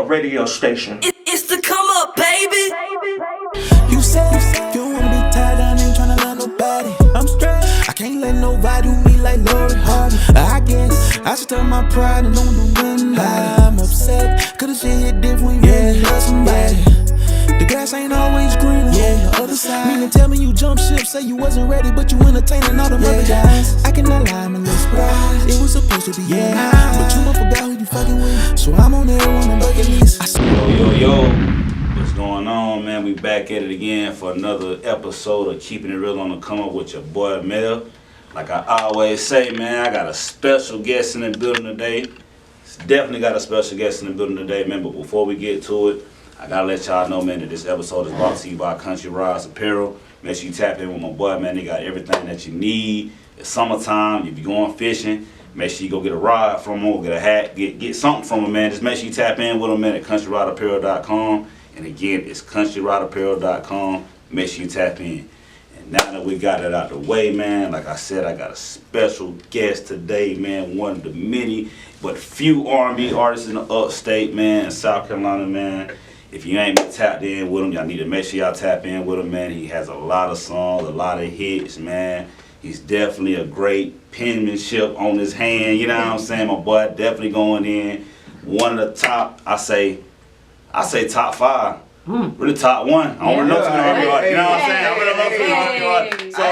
radio station. It's the come up, baby. You said you don't wanna be tied down, ain't tryna love nobody. I'm straight. I can't let nobody do me like Lori Harvey. I guess I should tell my pride and don't do nothing. I'm upset, cause the shit hit different when you really love somebody. The grass ain't always green on the other side. Meaning tell me you jump ship, say you wasn't ready, but you entertaining all them other guys. I cannot lie, I'm a little surprised. It was supposed to be you, but you must forgot who you fucking with. So I'm on everyone on bucket list. Yo. What's going on, man? We back at it again for another episode of Keeping It Real on the Come Up with your boy Mel. Like I always say, man, I got a special guest in the building today. Definitely got a special guest in the building today, man. But before we get to it, I gotta let y'all know, man, that this episode is brought to you by Country Rods Apparel. Make sure you tap in with my boy, man. They got everything that you need. It's summertime. If you're going fishing, make sure you go get a rod from them, or get a hat, get something from them, man. Just make sure you tap in with them, man, at countryrodapparel.com. And again, it's countryrodapparel.com. Make sure you tap in. And now that we got it out the way, man, like I said, I got a special guest today, man. One of the many, but few R&B artists in the upstate, man, in South Carolina, man. If you ain't been tapped in with him, y'all need to make sure y'all tap in with him, man. He has a lot of songs, a lot of hits, man. He's definitely a great penmanship on his hand, you know what I'm saying? My boy definitely going in. One of the top, I say top 5. Really top 1. I don't really know too many R&B, you know what I'm saying? I really don't know too many R&B. So,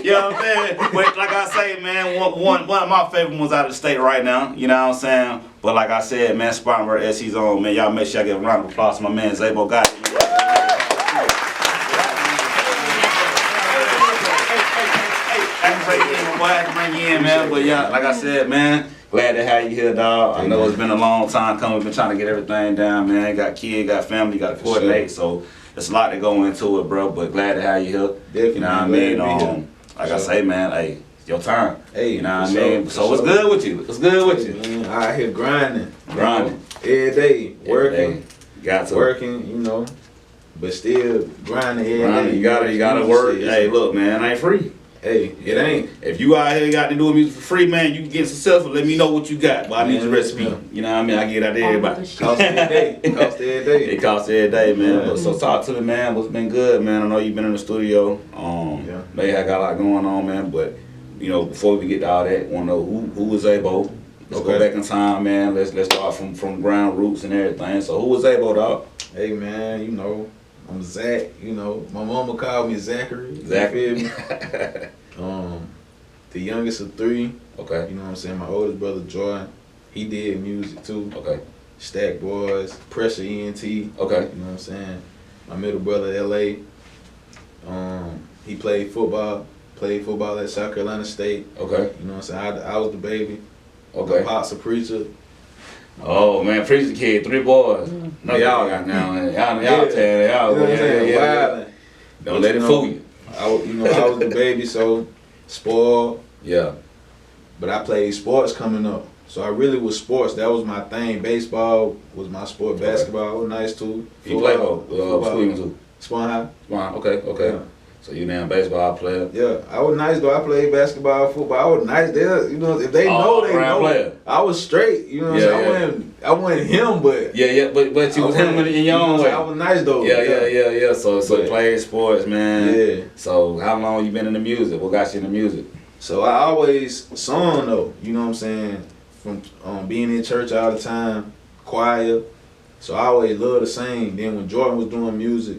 you know what I'm saying? But like I say, man, one of my favorite ones out of the state right now, you know what I'm saying? But like I said, man, Spartanburg SC's on, man. Y'all make sure I give a round of applause to my man Zabo Gotti. I had to bring you in, man. But yeah, like I said, man, glad to have you here, dog. I know it's been a long time coming. We've been trying to get everything down, man. Got kids, got family, got to coordinate. So there's a lot to go into it, bro. But glad to have you here. Definitely. You know what I mean? Like I say, man, hey, it's your turn. Hey, you know what I mean? So what's good with you? What's good with you? Man, out here grinding. Grinding. Every day. Working. Got to. Working, you know. But still grinding every day. You gotta work. Hey, look, man, I ain't free. Hey, it ain't. If you out here got to do music for free, man, you can get successful. Let me know what you got. But I need your recipe. You know what I mean? I get it out to everybody. Cost every day. Cost every day. It costs every day, man. But so talk to me, man. What's been good, man? I know you've been in the studio. Maybe I got a lot going on, man. But you know, before we get to all that, want to know who was Zabo? Let's go back in time, man. Let's start from ground roots and everything. So who was Zabo, dog? Hey, man. You know, I'm Zach. You know, my mama called me Zachary. Zachary. You feel me? The youngest of 3. Okay. You know what I'm saying? My oldest brother Jordan, he did music too. Okay. StackBoys, Pressure ENT. Okay. You know what I'm saying? My middle brother LA. He played football at South Carolina State. Okay. You know what I'm saying? I was the baby. Okay. My pop's a preacher. Oh man, preacher kid, 3 boys. No, y'all got now. Y'all tell y'all. You know what I'm saying? Yeah. Don't let it fool you. I was the baby, so spoiled. Yeah. But I played sports coming up. So I really was sports. That was my thing. Baseball was my sport. Basketball was nice too. You play school even too? Spawn High. Spawn, okay. Yeah. So you damn baseball player? Yeah, I was nice though. I played basketball, football. I was nice there. You know, if they know, they know. Player. I was straight. You know what I'm saying? I wasn't him, but but you was him in your own way. I was nice though. Yeah. So played sports, man. Yeah. So how long you been in the music? What got you in the music? So I always sung though. You know what I'm saying? From being in church all the time, choir. So I always loved to sing. Then when Jordan was doing music,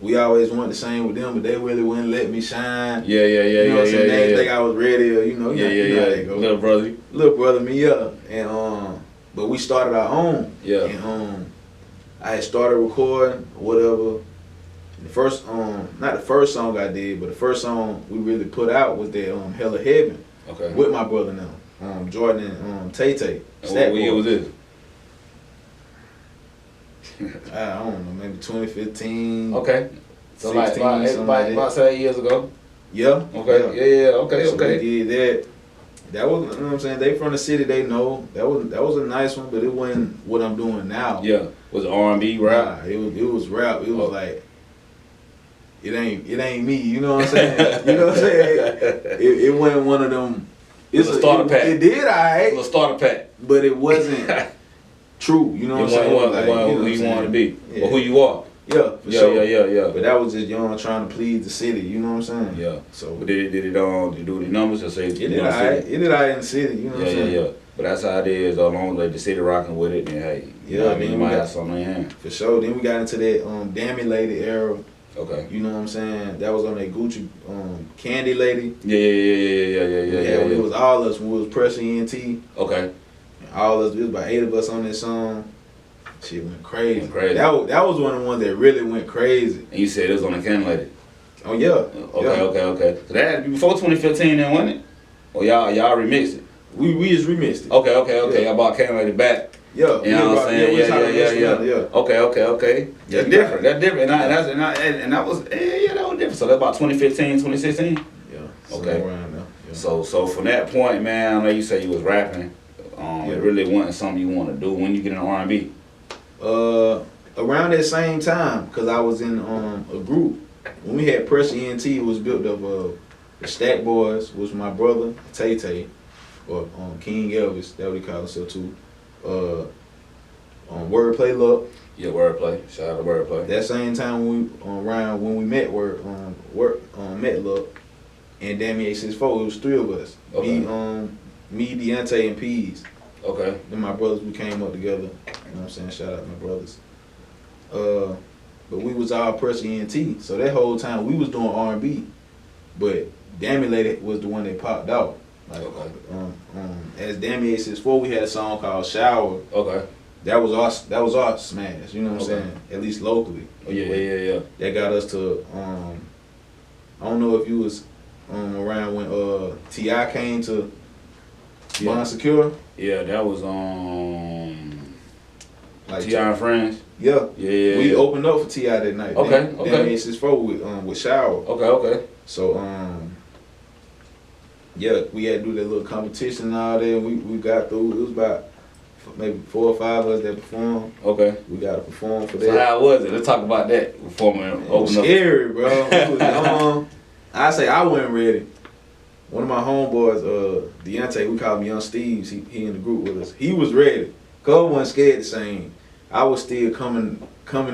we always wanted to sing with them, but they really wouldn't let me shine. Yeah. You know what I'm saying? They didn't think I was ready, or you know how they go. Little brother me, yeah. And but we started our own. Yeah. And I had started recording, whatever. The first not the first song I did, but the first song we really put out was that Hella Heaven. Okay. With my brother now. Jordan and Tay Tay. What year was this? I don't know, maybe 2015. Okay. So 16, like about 7 years ago? Yeah. Okay. Yeah. Okay. So we did that. That was, you know what I'm saying? They from the city, they know. That was a nice one, but it wasn't what I'm doing now. Yeah. Was it R&B, rap? Nah, it was rap. It was like, it ain't me, you know what I'm saying? You know what I'm saying? It wasn't one of them. It's a starter pack. It did alright. It was a starter pack. But it wasn't true. You know what I'm saying? Who you want to be, or who you are. Yeah, for sure. Yeah. But that was just young trying to please the city. You know what I'm saying? Yeah. So, but did it do the numbers or say? It did alright. It did alright in the city. You know what I'm saying? Yeah. But that's how it is. As long as the city rocking with it, then hey, you know what I mean, you might have something in hand. For sure. Then we got into that Dammy Lady era. Okay. You know what I'm saying? That was on that Gucci Candy Lady. Yeah. It was all us when we was Pressure ENT. Okay. And all us, it was about 8 of us on that song. Shit went crazy. That was one of the ones that really went crazy. And you said it was on the Candy Lady. Oh yeah. Okay. So that had to be before 2015 then, wasn't it? Or y'all remixed it? We just remixed it. Okay. Y'all bought Candy Lady back. Yeah. You know what I'm saying? Yeah. Okay. That's different. And that was different. So that's about 2015, 2016? Yeah. Okay. Around there. Yeah. So from that point, man, I know you say you was rapping. It really wasn't something you want to do when you get in R&B. Around that same time, cause I was in a group. When we had Pressure ENT, it was built up of the StackBoys, was my brother, Tay, or King Elvis, that what he called himself too. Wordplay Luck. Yeah, Wordplay. Shout out to Wordplay. That same time when we met met Luck and Dammy 864, it was 3 of us. Okay. Me, Deontay, and Peas. Okay. Then my brothers, we came up together. You know what I'm saying? Shout out to my brothers. But we was all Pressure ENT. So that whole time we was doing R&B, but Dammy Lady was the one that popped out. Like, as Dammy 864, we had a song called Shower. Okay. That was our smash. You know what I'm saying? At least locally. Oh yeah. That got us to. I don't know if you was around when T.I. came to Bon Secure. Yeah, that was like T.I. and Friends. Yeah. We opened up for T.I. that night. Okay. Dammy 864 with Shower. Okay. So we had to do that little competition and all that. We got through. It was about maybe 4 or 5 of us that performed. Okay. We got to perform for that. So how was it? Let's talk about that performing. It was scary, bro. It was I say I wasn't ready. One of my homeboys, Deontay, we call him Young Steve's, he in the group with us. He was ready. Cause I wasn't scared to sing. I was still coming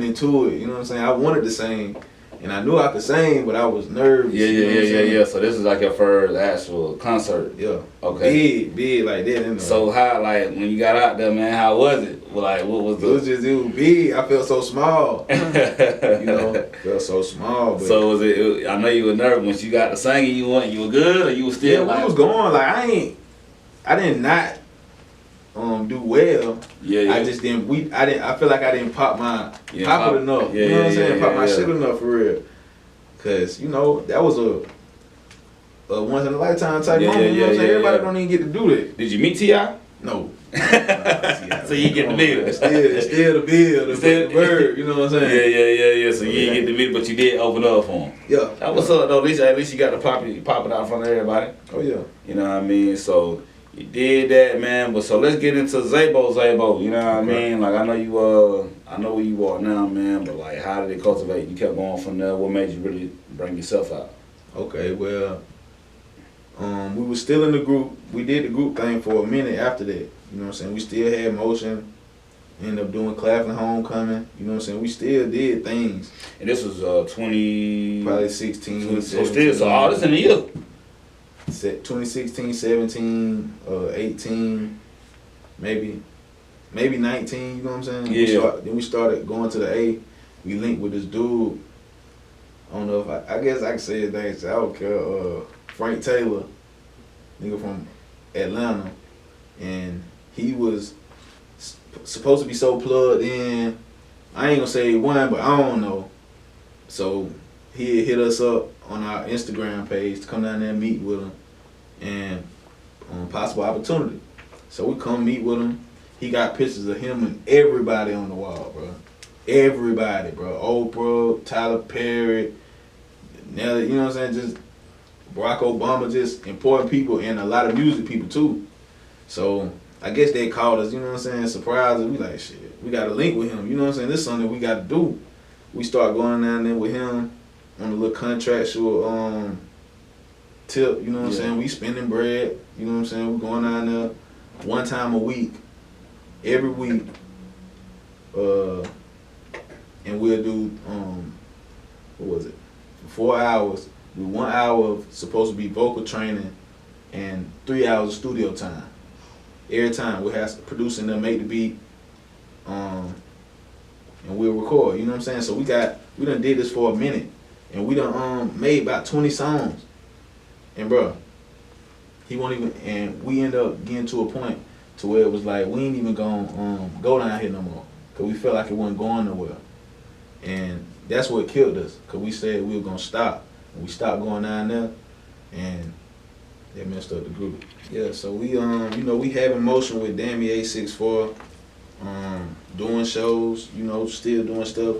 into it. You know what I'm saying? I wanted to sing. And I knew I could sing, but I was nervous. Yeah. So this is like your first actual concert. Yeah. Okay. Big like that. So how, like, when you got out there, man, how was it? Like, what was it was big. I felt so small. Felt so small. But so was it? I know you were nervous. Once you got to singing, you were good, or you were still like? We was going. Like I did not do well. Yeah. I just didn't. I feel like I didn't pop it enough. You know what I'm saying? Pop my shit enough for real. Cause that was a once in a lifetime type moment. You know what I'm saying? Everybody don't even get to do that. Did you meet T.I.? No. So you get the bill. It's still the bill, the bird. You know what I'm saying? Yeah. So you didn't get the bill, but you did open up for him. Yeah. That was up though. At least you got to pop it out in front of everybody. Oh yeah. You know what I mean? So you did that, man. But so let's get into Zabo. You know what I mean? Like I know where you are now, man. But like, how did it cultivate? You kept going from there. What made you really bring yourself out? Okay, well, we were still in the group. We did the group thing for a minute after that. You know what I'm saying? We still had motion. Ended up doing Claflin Homecoming. You know what I'm saying? We still did things. And this was 20... Probably 16, 17. So all this in a year. 2016, 17, 18, maybe 19, you know what I'm saying? Yeah. Then we started going to the A. We linked with this dude. I don't know if I guess I can say his name, so I don't care. Frank Taylor, nigga from Atlanta. And he was supposed to be so plugged in. I ain't gonna say he won, but I don't know. So he had hit us up on our Instagram page to come down there and meet with him and possible opportunity. So we come meet with him. He got pictures of him and everybody on the wall, bro. Everybody, bro. Oprah, Tyler Perry, Nelly, you know what I'm saying? Just Barack Obama, just important people and a lot of music people too. So I guess they called us, you know what I'm saying, surprised us. We like, shit, we got to link with him. You know what I'm saying? This is something we got to do. We start going down there with him on a little contractual tip, you know what I'm saying? We spending bread, you know what I'm saying? We going down there one time a week, every week, and we'll do what was it? For 4 hours. With 1 hour of supposed to be vocal training and 3 hours of studio time. Every time we have producing them make the beat, and we'll record. You know what I'm saying? So we done did this for a minute, and we done made about 20 songs. And bro, he won't even. And we end up getting to a point to where it was like we ain't even gonna go down here no more, cause we felt like it wasn't going nowhere. And that's what killed us, cause we said we were gonna stop. And we stopped going down there, and that messed up the group. Yeah, so we we having motion with Dammy 864, doing shows, still doing stuff,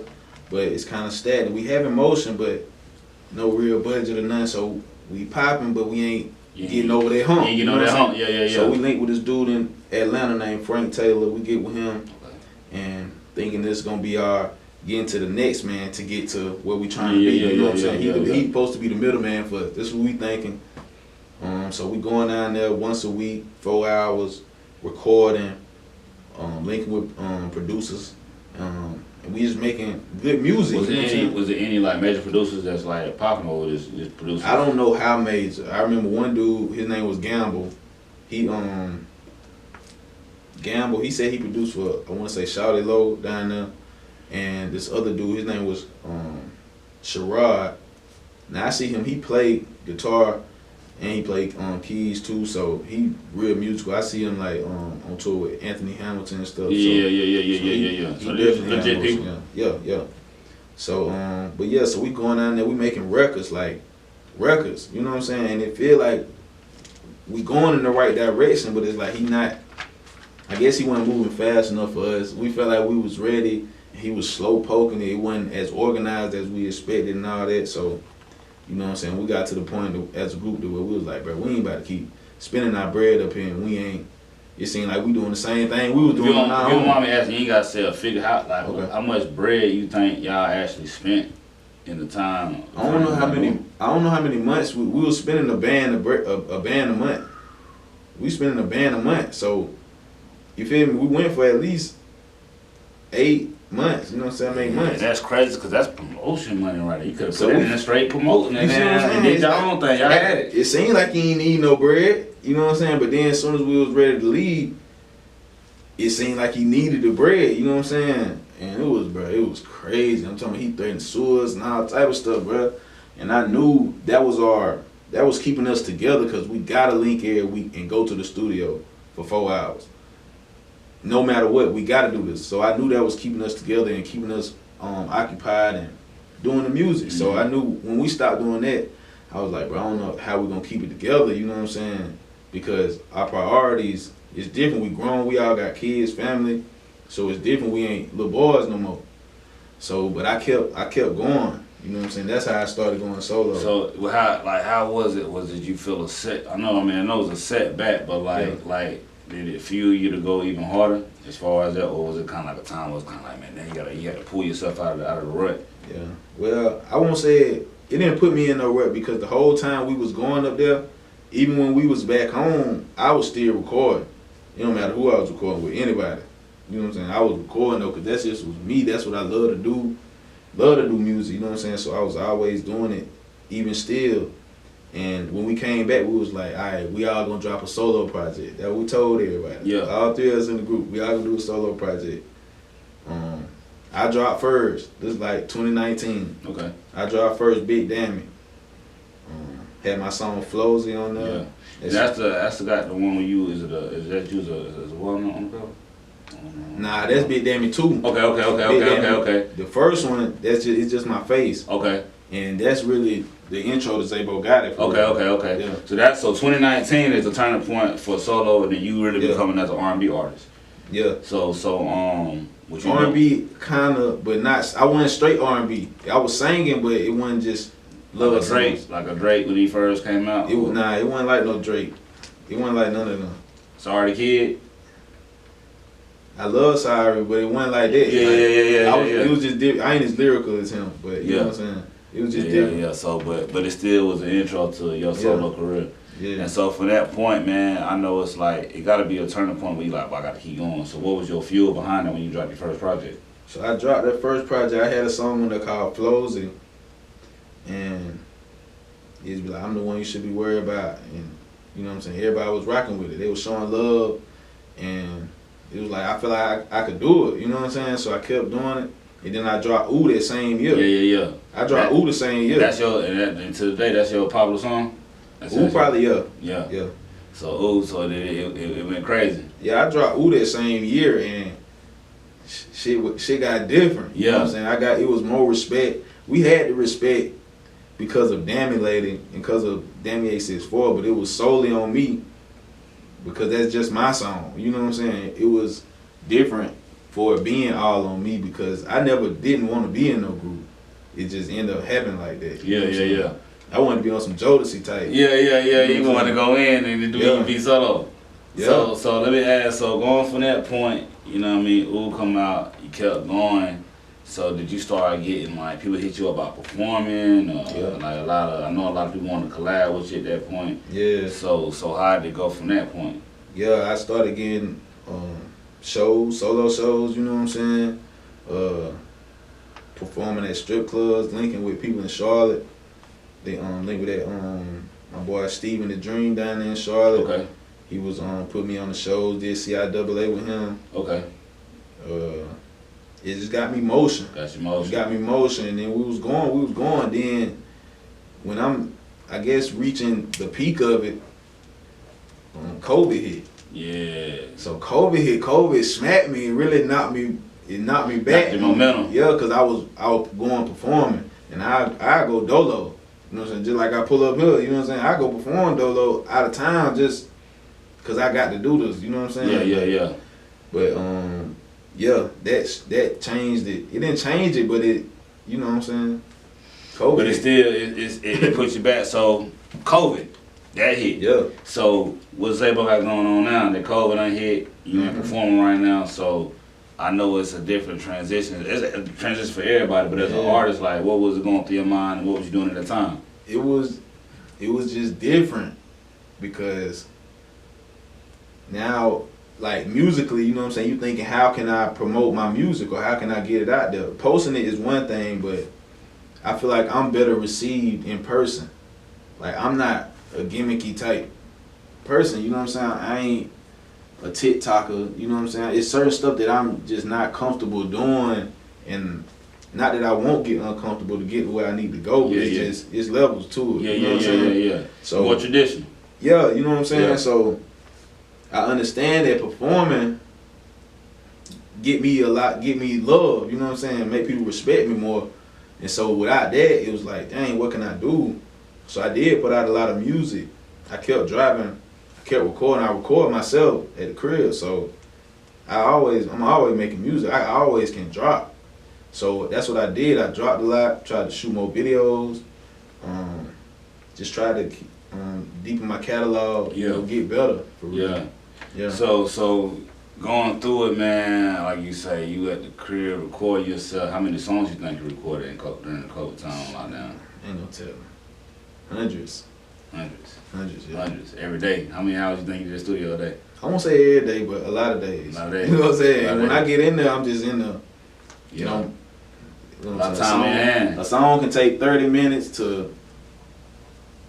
but it's kind of stagnant. We having motion, but no real budget or nothing. So we popping, but we ain't getting over that hump. You know that hump. Yeah. So we linked with this dude in Atlanta named Frank Taylor. We get with him, and thinking this is gonna be our getting to the next man to get to where we trying to be. You know what I'm saying? He supposed to be the middleman for us. This is what we thinking. So we going down there once a week, 4 hours, recording, linking with producers, and we just making good music. Was there any like major producers that's like popping over this producer? I don't know how major. I remember one dude, his name was Gamble. He said he produced for, I want to say Shawty Low down there. And this other dude, his name was Sherrod. Now I see him, he played guitar and he played keys too, so he real musical. I see him like on tour with Anthony Hamilton and stuff. Yeah. So there's legit people. Yeah. So but yeah, so we going down there, we making records, you know what I'm saying? And it feel like we going in the right direction, but it's like I guess he wasn't moving fast enough for us. We felt like we was ready. He was slow poking it. It wasn't as organized as we expected and all that. So, you know what I'm saying? We got to the point as a group where we was like, bro, we ain't about to keep spending our bread up here, and we ain't. It seemed like we doing the same thing we was doing on our own. If you don't mind me asking, you ain't got to say a figure how much bread you think y'all actually spent in the time? I don't know how many months we was spending a band a month. We spending a band a month. So, you feel me? We went for at least 8 months, you know what I'm saying? 8 months. That's crazy, because that's promotion money right there. You could have put it in straight promoting and did your own thing. Y'all had it. It seemed like you ain't need no bread, you know what I'm saying? But then as soon as we was ready to leave, it seemed like he needed the bread, you know what I'm saying? And it was crazy. I'm talking about he threatened sewers and all type of stuff, bro. And I knew that was keeping us together, because we gotta link every week and go to the studio for 4 hours. No matter what, we got to do this. So I knew that was keeping us together and keeping us occupied and doing the music. Mm-hmm. So I knew when we stopped doing that, I was like, bro, I don't know how we're going to keep it together, you know what I'm saying? Because our priorities is different. We grown, we all got kids, family. So it's different. We ain't little boys no more. So, but I kept going. You know what I'm saying? That's how I started going solo. So how was it? Did you feel a set? I know it was a setback, but did it fuel you to go even harder as far as that, or was it kind of like a time where it was kind of like, man, then you got to pull yourself out of the rut? Yeah. Well, I won't say it didn't put me in no rut, because the whole time we was going up there, even when we was back home, I was still recording. It don't matter who I was recording with, anybody. You know what I'm saying? I was recording though, because that's just was me. That's what I love to do. Love to do music, you know what I'm saying? So I was always doing it, even still. And when we came back, we was like, all right, we all gonna drop a solo project. That we told everybody. Yeah. All 3 of us in the group, we all gonna do a solo project. I dropped first. This is like 2019. Okay. I dropped first, Big Dammy. Had my song Flowsy on there. Yeah. That's the guy, the one with you. Is a Whatn on the cover? Nah, that's Big Dammy too. Okay. The first one, it's just my face. Okay. And that's really the intro to Zabo Got It. Okay. Yeah. So 2019 is the turning point for solo, and then you really becoming as an R&B artist. Yeah. So what you R&B kinda, but not. I wasn't straight R&B. I was singing, but it wasn't just love like a Drake when he first came out. It wasn't like no Drake. It wasn't like none of them. Sorry, the Kid. I love Sorry, but it wasn't like that. Yeah. It was just different. I ain't as lyrical as him, but you know what I'm saying. It was just different. Yeah. So, but it still was an intro to your solo career. And so from that point, man, I know it's like, it got to be a turning point where you like, well, I got to keep going. So what was your fuel behind it when you dropped your first project? So I dropped that first project. I had a song on there called Flowsy. And he'd be like, I'm the one you should be worried about. And you know what I'm saying? Everybody was rocking with it. They was showing love. And it was like, I feel like I could do it. You know what I'm saying? So I kept doing it. And then I dropped Ooh that same year. Yeah. I dropped Ooh the same year. That's your, and to today, that's your popular song? Ooh probably, Yeah. Yeah. So Ooh, so it went crazy. Yeah, I dropped Ooh that same year, and shit got different. You know what I'm saying? It was more respect. We had the respect because of Dammy Lady and because of Dammy 864, but it was solely on me because that's just my song. You know what I'm saying? It was different for it being all on me because I never didn't want to be in no group. It just ended up happening like that. Yeah. I wanted to be on some Jodeci type. Yeah. You wanted to go in and do EP solo. Yeah. So let me ask, so going from that point, you know what I mean, Ooh come out, you kept going. So did you start getting like people hit you up about performing? Like I know a lot of people want to collab with you at that point. Yeah. So how did it go from that point? Yeah, I started getting shows, solo shows, you know what I'm saying? Performing at strip clubs, linking with people in Charlotte. They linked with that my boy Steven the Dream down there in Charlotte. Okay. He was put me on the shows, did CIAA with him. Okay. It just got me motion. It got me motion, and then we was going. Then when I'm, I guess, reaching the peak of it, COVID hit. Yeah. So COVID smacked me and really knocked me back. Knocked your momentum. Yeah, cause I was going performing, and I go dolo. You know what I'm saying? Just like I pull up here, you know what I'm saying? I go perform dolo out of town just cause I got to do this. You know what I'm saying? Yeah. But that changed it. It didn't change it, but it, you know what I'm saying? COVID. But it still it puts you back. So COVID, that hit. Yeah. So what Zabo got going on now? The COVID done hit. You ain't performing right now. So I know it's a different transition. It's a transition for everybody. But as an artist, like, what was it going through your mind, and what was you doing at the time? It was just different because now, like, musically, you know what I'm saying, you thinking, how can I promote my music or how can I get it out there? Posting it is one thing, but I feel like I'm better received in person. Like, I'm not a gimmicky type person, you know what I'm saying? I ain't a TikToker, you know what I'm saying? It's certain stuff that I'm just not comfortable doing, and not that I won't get uncomfortable to get where I need to go, but it's levels to it. You know what I'm saying? Yeah. So more traditional. Yeah, you know what I'm saying? Yeah. So I understand that performing get me love, you know what I'm saying? Make people respect me more. And so without that, it was like, dang, what can I do? So I did put out a lot of music. I kept driving, I kept recording. I record myself at the crib. So I'm always making music. I always can drop. So that's what I did. I dropped a lot, tried to shoot more videos, just tried to deepen my catalog, you know, get better for real. Yeah. So going through it, man, like you say, you at the crib, record yourself. How many songs you think you recorded during the COVID time lockdown? Ain't no telling. Hundreds. Hundreds. Every day. How many hours you think you in the studio a day? I won't say every day, but a lot of days. You know what I'm saying? When I get in there, I'm just in there. You know a lot of time in hand. A song can take 30 minutes to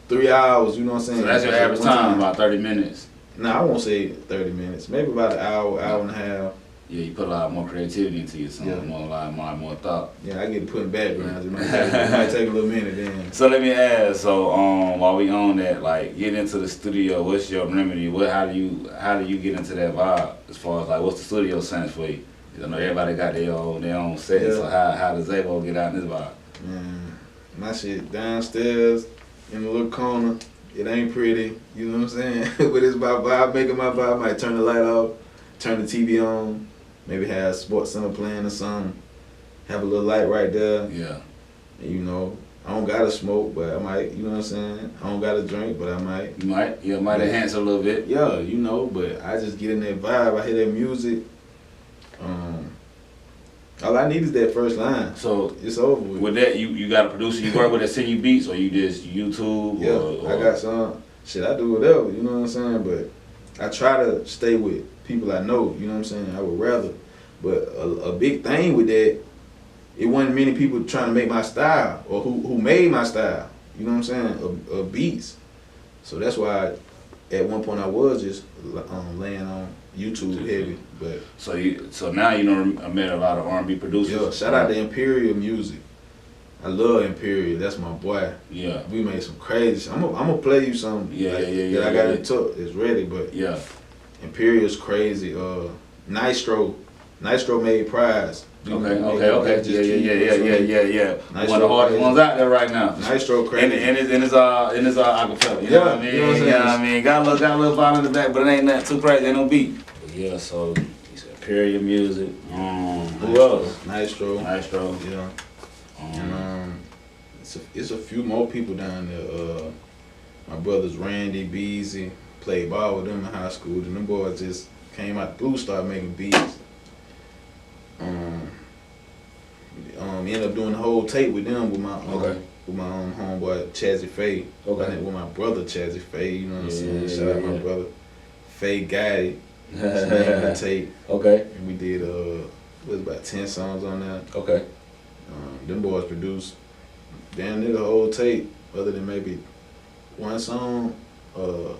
3 hours, you know what I'm saying? So that's your average time, about 30 minutes? Nah, I won't say 30 minutes. Maybe about an hour and a half. Yeah, you put a lot more creativity into your song, a lot more thought. Yeah, I get to putting backgrounds. It might take a little minute then. So let me ask, so while we on that, like, get into the studio, what's your remedy? How do you get into that vibe as far as, like, what's the studio sense for you? I know everybody got their own set, so how does Zabo get out in this vibe? Man, my shit downstairs in the little corner. It ain't pretty, you know what I'm saying? But it's my vibe, making my vibe. I might turn the light off, turn the TV on, maybe have Sports Center playing or something. Have a little light right there. Yeah. And, you know, I don't gotta smoke, but I might, you know what I'm saying? I don't gotta drink, but I might. You might? Yeah, might enhance a little bit. Yeah, you know, but I just get in that vibe. I hear that music. All I need is that first line. So it's over with. With that, you got a producer you work with that send you beats, or you just YouTube? Yeah, I got some. shit, I do whatever, you know what I'm saying? But I try to stay with people I know, you know what I'm saying? I would rather. But a big thing with that, it wasn't many people trying to make my style or who made my style, you know what I'm saying? Of beats. So that's why at one point I was just laying on YouTube heavy. But so now you know I met a lot of R&B producers. Yeah, shout out to Imperial music. I love Imperial. That's my boy. Yeah. We made some crazy. I'm gonna play you some. Yeah. That I got it took. It's ready, but yeah. Imperial's crazy. Nycstro made Prize. Okay. Yeah. One of the hardest ones out there right now. Nycstro crazy. And it's acapella. You know what I mean? You know what I mean? Got a little vibe in the back, but it ain't nothing too crazy. Ain't no beat. But yeah. So it's Imperial music. Who else? Nycstro. Yeah. And it's a few more people down there. My brothers Randy, Beezy, played ball with them in high school. And them boys just came out the blue, started making beats. Ended up doing the whole tape with them with my homeboy Chazzy Faye. Okay. With my brother Chazzy Faye, you know what I'm saying? Shout out my brother Faye Gotti. His name on the tape. Okay. And we did about 10 songs on that. Okay. Them boys produced damn near the whole tape, other than maybe one song. One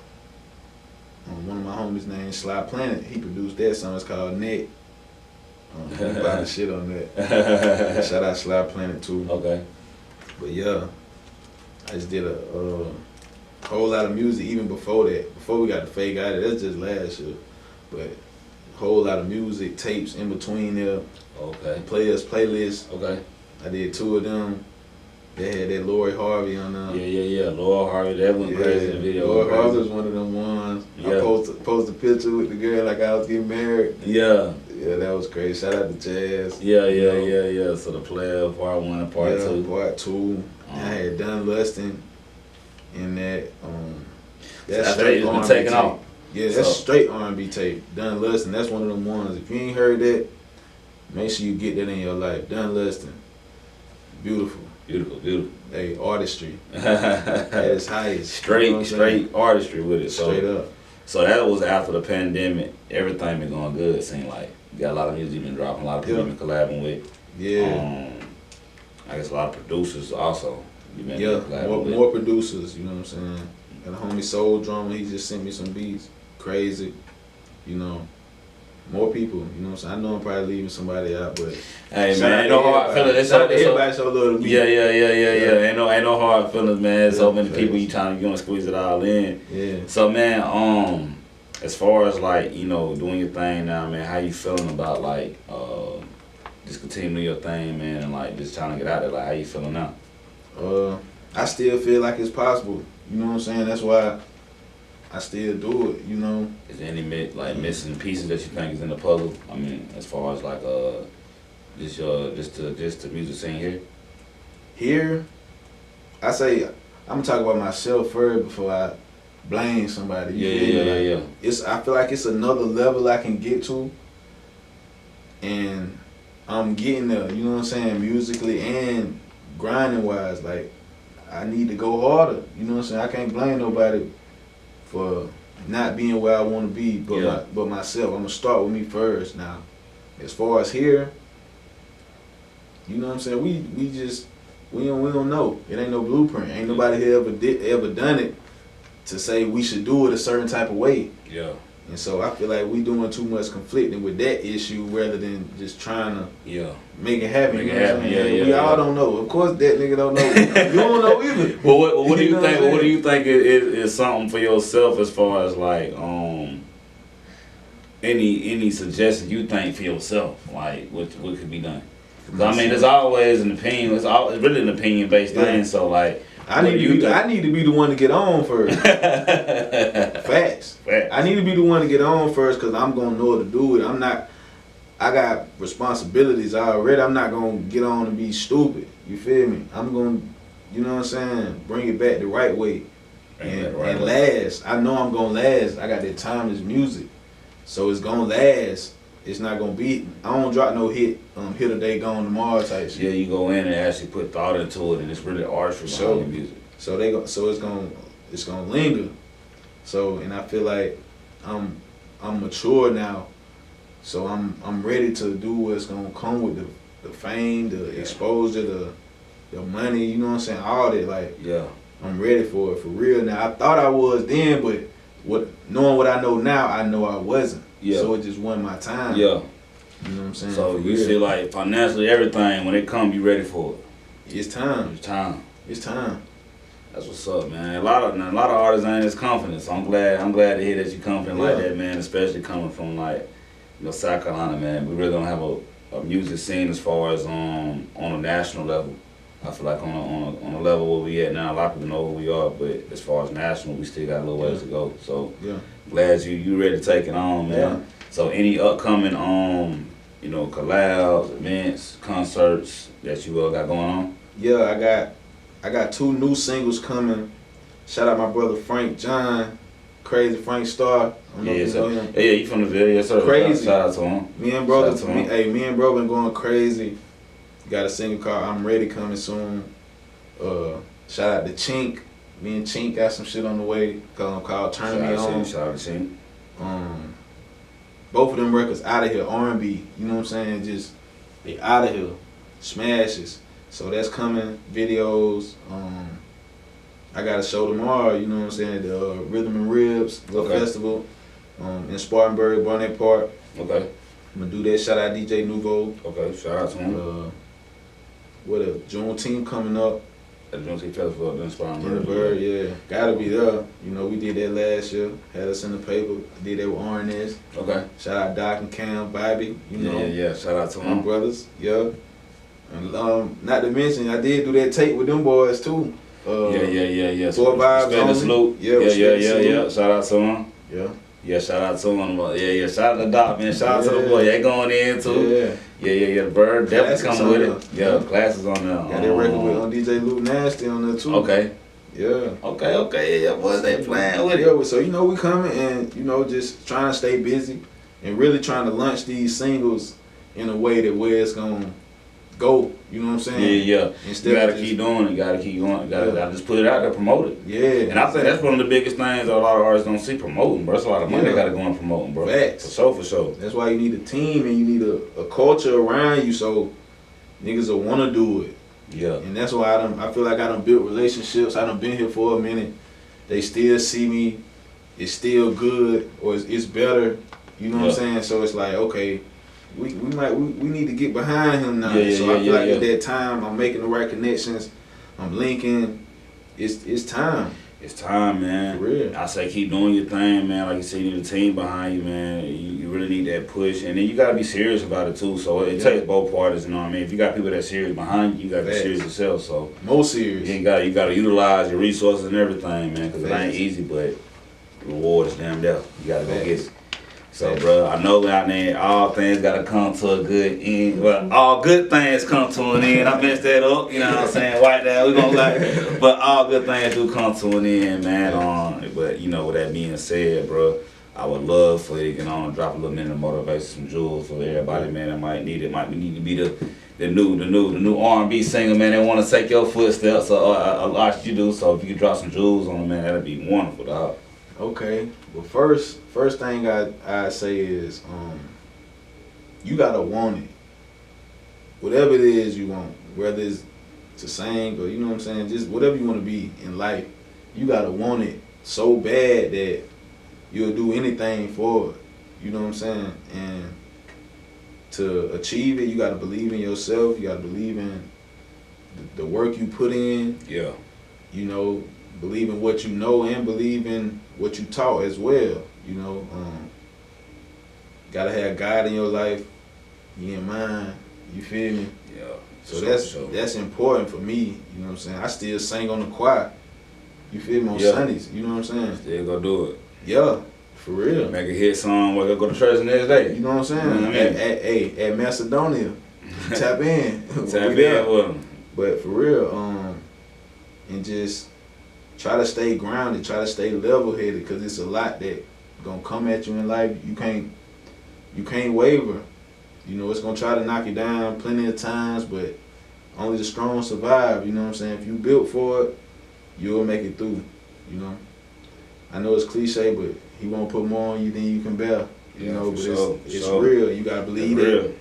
of my homies named Sly Planet, he produced that song. It's called Neck. About the shit on that. Shout out Sly Planet too. Okay. But yeah, I just did a whole lot of music even before that. Before we got the Fake Out, that's just last year. But a whole lot of music, tapes in between there. Okay. Playlists. Okay. I did 2 of them. They had that Lori Harvey on there. Yeah. Lori Harvey, that went crazy in the video. Lori Harvey was one of them ones. Yeah. I posted a picture with the girl like I was getting married. Yeah. Yeah, that was crazy. Shout out to Jazz. Yeah. So the Player Part 1 and Part 2. Part 2. I had Done Lustin' in that. That's straight R&B tape. Off. Yeah, that's straight R&B tape. Done Lustin'. That's one of them ones. If you ain't heard that, make sure you get that in your life. Done Lustin'. Beautiful. Hey, artistry. At its highest. Straight artistry with it. Straight up. So that was after the pandemic. Everything been going good, it seemed like. You got a lot of music you been dropping, a lot of people you been collabing with. Yeah. I guess a lot of producers also. You been collabing with. More producers, you know what I'm saying? Got a homie Soul Drummer, he just sent me some beats. Crazy. You know. More people, you know what I'm saying? I know I'm probably leaving somebody out, but hey man, ain't no hard feelings. Everybody so little to me. Yeah. Ain't no hard feelings, man. There's so many people you wanna squeeze it all in. Yeah. So man, as far as like, you know, doing your thing now, man, how you feeling about like just continuing your thing, man, and like just trying to get out there, like how you feeling now? I still feel like it's possible. You know what I'm saying? That's why I still do it, you know. Is there any missing pieces that you think is in the puzzle? I mean, as far as like just the music scene here. Here, I say I'm gonna talk about myself first before I blame somebody. Yeah. I feel like it's another level I can get to, and I'm getting there. You know what I'm saying, musically and grinding wise. Like I need to go harder. You know what I'm saying. I can't blame nobody for not being where I want to be, but myself. I'm gonna start with me first. Now, as far as here, you know what I'm saying. We don't know. It ain't no blueprint. Ain't nobody here ever done it to say we should do it a certain type of way. Yeah. And so I feel like we doing too much conflicting with that issue rather than just trying to make it happen. We all don't know. Of course, that nigga don't know. You don't know either. Well, what do you think? What do you think is something for yourself as far as like any suggestions you think for yourself? Like what could be done? Cause I mean, there's always an opinion. It's really an opinion based thing. So like. I need to be the one to get on first. Facts. I need to be the one to get on first because I'm gonna know to do it. I got responsibilities already. I'm not gonna get on and be stupid. You feel me? I'm gonna, you know what I'm saying, bring it back the right way. And last. I know I'm gonna last. I got that timeless music. So it's gonna last. It's not gonna be. I don't drop no hit a day gone tomorrow type shit. Yeah, you go in and actually put thought into it, and it's really artistry behind the music. So it's gonna linger. So, and I feel like I'm mature now. So I'm ready to do what's gonna come with the fame, the exposure, the money, you know what I'm saying? All that, like, I'm ready for it, for real now. I thought I was then, but knowing what I know now, I know I wasn't. Yeah. So it just wasn't my time. Yeah. You know what I'm saying? So you see, like, financially, everything, when it come, you ready for it. It's time. It's time. It's time. That's what's up, man. A lot of artists ain't as confident. So I'm glad to hear that you're confident like that, man. Especially coming from, like, you know, South Carolina, man. We really don't have a music scene as far as on a national level. I feel like on a level where we at now, a lot of people know who we are, but as far as national, we still got a little ways to go. So glad you ready to take it on, man. Yeah. So any upcoming you know, collabs, events, concerts that you got going on? Yeah, I got 2 new singles coming. Shout out my brother Frank John, Crazy Frank Star. I don't know if you know him. Yeah, you from the Ville, yes sir. Crazy. Shout out to him. Me and bro been going crazy. Got a single called I'm Ready coming soon. Shout out to Chink. Me and Chink got some shit on the way called Turn Me On. Shout out to Chink. Both of them records out of here, R&B. You know what I'm saying? Just they out of here, smashes. So that's coming. Videos. I got a show tomorrow. You know what I'm saying? The Rhythm and Ribs Festival in Spartanburg, Barnett Park. Okay. I'm gonna do that. Shout out DJ Nouveau. Okay. Shout out to him. What a Juneteenth coming up. At the Juneteenth Festival in Spartanburg. Yeah. Gotta be there. You know, we did that last year. Had us in the paper. Did that with R&S. Okay. Shout out Doc and Cam, Bobby. You know. Yeah. Shout out to them. My brothers. Yeah. And not to mention, I did do that tape with them boys too. Yeah. 4 Vibes on the salute. Yeah. Shout out to them. Yeah. Yeah, shout out to him. Yeah. Shout out to Doc, man. Shout out to the boy. They going in too. Yeah. The Bird definitely coming with it. Yeah, classes on there. Got that record with DJ Luke Nasty on there too. Okay. Yeah. Okay. Yeah, boys, they playing with it. Yeah, so you know we coming and you know just trying to stay busy and really trying to launch these singles in a way that where it's gonna go. You know what I'm saying? Yeah. Instead you gotta keep doing it. You gotta keep going. You gotta just put it out there, promote it. Yeah. And I think that's one of the biggest things that a lot of artists don't see, promoting, bro. That's a lot of money they gotta go in promoting, bro. Facts. For sure. That's why you need a team and you need a culture around you so niggas will wanna do it. Yeah. And that's why I feel like I done built relationships. I done been here for a minute. They still see me. It's still good or it's better. You know what I'm saying? So it's like, okay, we need to get behind him now. I feel like at that time I'm making the right connections. I'm linking. It's time. It's time, man. For real. I say keep doing your thing, man. Like you said, you need a team behind you, man. You really need that push. And then you gotta be serious about it too. So it takes both parties, you know what I mean? If you got people that's serious behind you, you gotta be serious yourself. So most serious. You gotta utilize your resources and everything, man. Cause it ain't easy, but the reward is damn there. You gotta go get it. So, bro, I know out there, all things gotta come to a good end. Well, all good things come to an end. I messed that up, you know what I'm saying? White there, we gonna like, but all good things do come to an end, man. But you know, with that being said, bro, I would love for you to drop a little minute of motivation, some jewels for everybody, man. That might need it. Might need to be the new R&B singer, man. They want to take your footsteps, or a lot you do. So if you could drop some jewels on them, man, that'd be wonderful, dog. Okay. Well, first thing I say is you gotta want it. Whatever it is you want, whether it's to sing or you know what I'm saying, just whatever you want to be in life, you gotta want it so bad that you'll do anything for it. You know what I'm saying? And to achieve it, you gotta believe in yourself. You gotta believe in the work you put in. Yeah. You know, believe in what you know and believe in what you taught as well. You know, gotta have God in your life, me and mine. You feel me? Yeah. So that's important for me. You know what I'm saying? I still sing on the choir. You feel me? On Sundays. You know what I'm saying? Still go do it. Yeah, for real. Make a hit song. We're gonna go to church the next day. You know what I'm saying? You know what I mean? At Macedonia, tap in. Tap in with them. But for real, and just try to stay grounded. Try to stay level-headed, because it's a lot that gonna come at you in life. You can't waver. You know, it's gonna try to knock you down plenty of times, but only the strong survive. You know what I'm saying? If you built for it, you'll make it through. You know. I know it's cliche, but he won't put more on you than you can bear. You know, but it's real. You gotta believe it.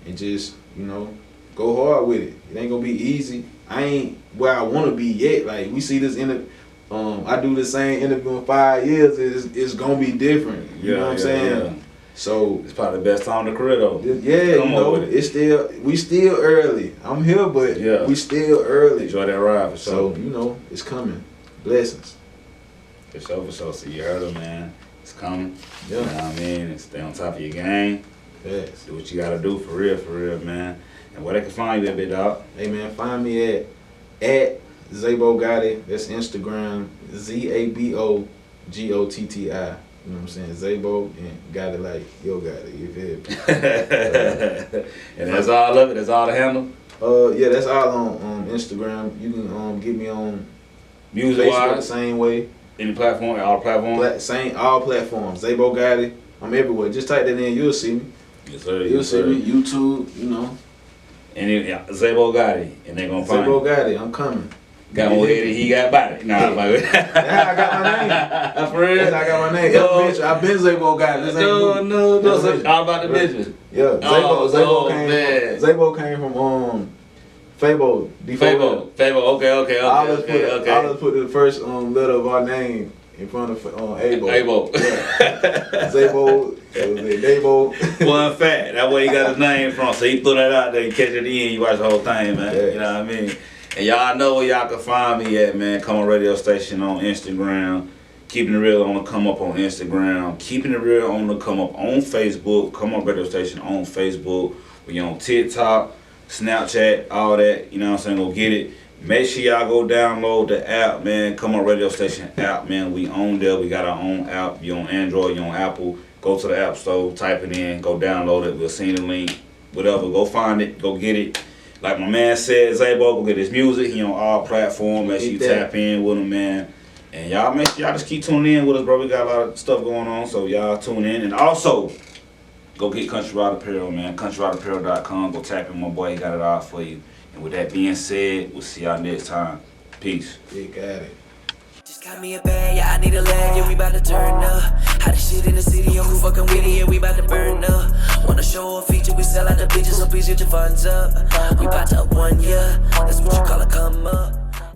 And just, you know, go hard with it. It ain't gonna be easy. I ain't where I wanna be yet. Like, we see this I do the same interview in 5 years. It's gonna be different. You know what I'm saying? Yeah. So it's probably the best time to career though. Yeah, you know, we still early. I'm here, but we still early. Enjoy that ride for sure. So, you know, it's coming. Blessings. For sure. So you heard him, man. It's coming. Yeah. You know what I mean? Stay on top of your game. Yes. Do what you gotta do for real, man. And where they can find you at, big dog? Hey man, find me at Zabo Gotti. That's Instagram. ZABO GOTTI. You know what I'm saying? Zabo and Gotti like yo Gotti. You feel me? And that's all of it. That's all the handle. Yeah, that's all on Instagram. You can get me on music Facebook the same way. Any platform, all platforms? All platforms. Zabo Gotti. I'm everywhere. Just type that in, you'll see me. Yes, sir. You'll see me. YouTube, you know. And Zabo Gotti, and they gonna find Zabo Gotti, I'm coming. Got more head than he got body. Nah, I'm like, I got my name. For real? I got my name. I've been Zabo Gotti. This ain't no. All about the business. Yeah, Zabo came from Fabo. Okay. I always put the first letter of our name in front of Abo. Yeah. Zabo, Dabo. One fact. That's where he got his name from. So he threw that out there and catch it in. You watch the whole thing, man. Yes. You know what I mean? And y'all know where y'all can find me at, man. Come on radio station on Instagram. Keeping it real on the come up on Instagram. Keeping it real on the come up on Facebook. Come on radio station on Facebook. We on TikTok, Snapchat, all that. You know what I'm saying? Go get it. Make sure y'all go download the app, man. Come on radio station app, man. We own there. We got our own app. You on Android, you on Apple. Go to the app store, type it in, go download it. We'll send the link. Whatever. Go find it. Go get it. Like my man said, Zabo, go get his music. He on all platforms. Make sure you tap in with him, man. And y'all make sure y'all just keep tuning in with us, bro. We got a lot of stuff going on, so y'all tune in. And also, go get Country Rod Apparel, man. CountryRodApparel.com. Go tap in, my boy. He got it all for you. And with that being said, we'll see y'all next time. Peace. You got it. Just got me a bag, yeah, I need a leg, yeah, we bout to turn up. Hot as shit in the city, yo, who fucking with it, yeah, we bout to burn up. Wanna show a feature, we sell out the bitches, so please get your funds up. We bout to up 1 year, that's what you call a come up.